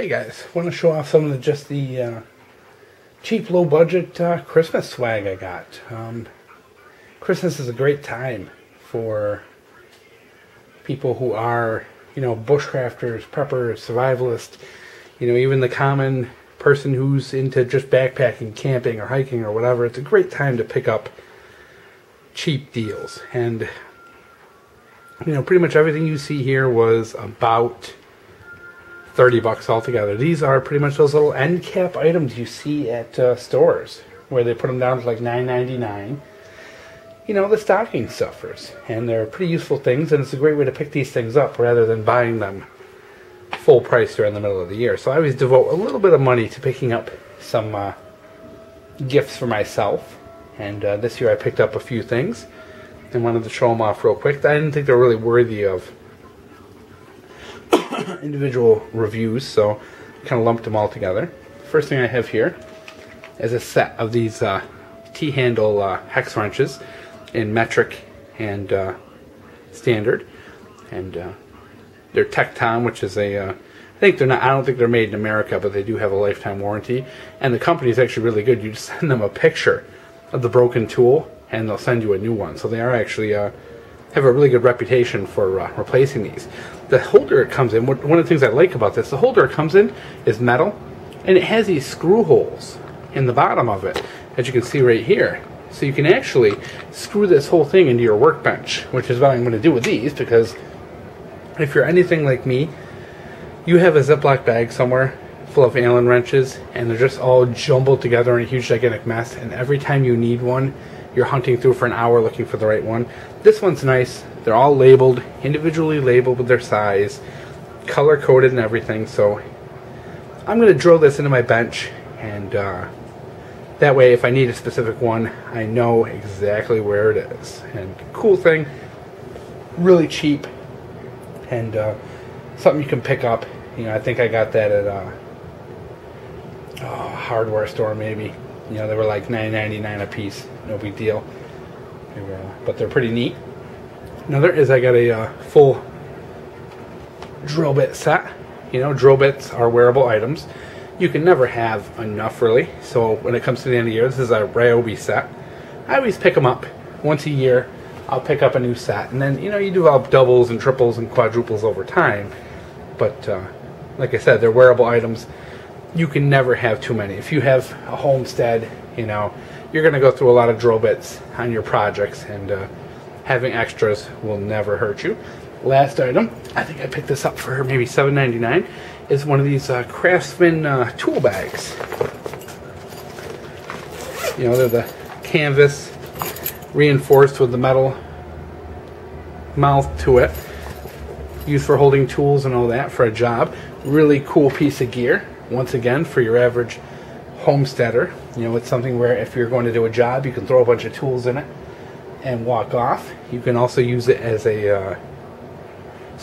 Hey guys, want to show off some of the cheap, low budget Christmas swag I got. Christmas is a great time for people who are, bushcrafters, preppers, survivalists, even the common person who's into just backpacking, camping, or hiking, or whatever. It's a great time to pick up cheap deals. And, pretty much everything you see here was about $30 altogether. These are pretty much those little end cap items you see at stores where they put them down to like $9.99. The stocking stuffers, and they're pretty useful things, and it's a great way to pick these things up rather than buying them full price during the middle of the year. So I always devote a little bit of money to picking up some gifts for myself, and this year I picked up a few things and wanted to show them off real quick. I didn't think they were really worthy of individual reviews, so I kind of lumped them all together. First thing I have here is a set of these T-handle hex wrenches in metric and standard, and they're Tecton, which is I don't think they're made in America, but they do have a lifetime warranty, and the company is actually really good. You just send them a picture of the broken tool and they'll send you a new one. So they are actually have a really good reputation for replacing these. The holder it comes in, one of the things I like about this, the holder it comes in is metal, and it has these screw holes in the bottom of it, as you can see right here. So you can actually screw this whole thing into your workbench, which is what I'm going to do with these, because if you're anything like me, you have a Ziploc bag somewhere full of Allen wrenches, and they're just all jumbled together in a huge gigantic mess, and every time you need one, you're hunting through for an hour looking for the right one. This one's nice. They're all labeled, individually labeled with their size, color coded and everything. So I'm going to drill this into my bench, and that way if I need a specific one, I know exactly where it is. And cool thing, really cheap, and something you can pick up. I think I got that at a hardware store maybe. They were like $9.99 a piece. No big deal. But they're pretty neat. Another is I got a full drill bit set. Drill bits are wearable items. You can never have enough, really. So when it comes to the end of the year, this is a Ryobi set. I always pick them up once a year. I'll pick up a new set, and then you develop doubles and triples and quadruples over time. But like I said, they're wearable items. You can never have too many. If you have a homestead, you're going to go through a lot of drill bits on your projects, and having extras will never hurt you. Last item, I think I picked this up for maybe $7.99, is one of these Craftsman tool bags. They're the canvas reinforced with the metal mouth to it, used for holding tools and all that for a job. Really cool piece of gear. Once again, for your average homesteader, it's something where if you're going to do a job, you can throw a bunch of tools in it and walk off. You can also use it as a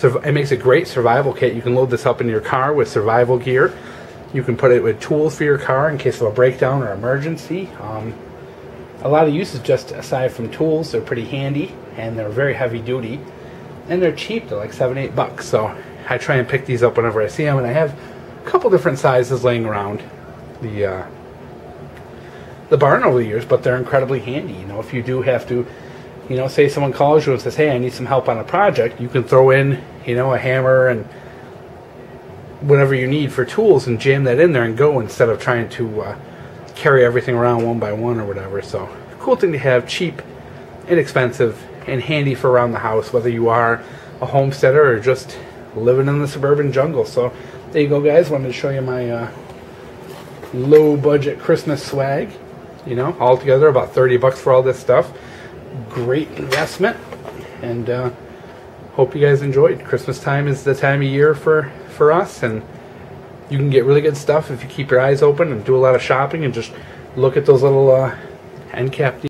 it makes a great survival kit. You can load this up in your car with survival gear. You can put it with tools for your car in case of a breakdown or emergency. A lot of uses just aside from tools. They're pretty handy, and they're very heavy duty, and they're cheap. They're like $7-8. So I try and pick these up whenever I see them, and I have a couple different sizes laying around the barn over the years, but they're incredibly handy. If you do have to, say someone calls you and says, hey, I need some help on a project, you can throw in, a hammer and whatever you need for tools and jam that in there and go, instead of trying to carry everything around one by one or whatever. So cool thing to have, cheap, inexpensive, and handy for around the house, whether you are a homesteader or just living in the suburban jungle. So there you go, guys. Wanted to show you my low budget Christmas swag. All together about $30 for all this stuff. Great investment, and hope you guys enjoyed. Christmas time is the time of year for us, and you can get really good stuff if you keep your eyes open and do a lot of shopping and just look at those little end cap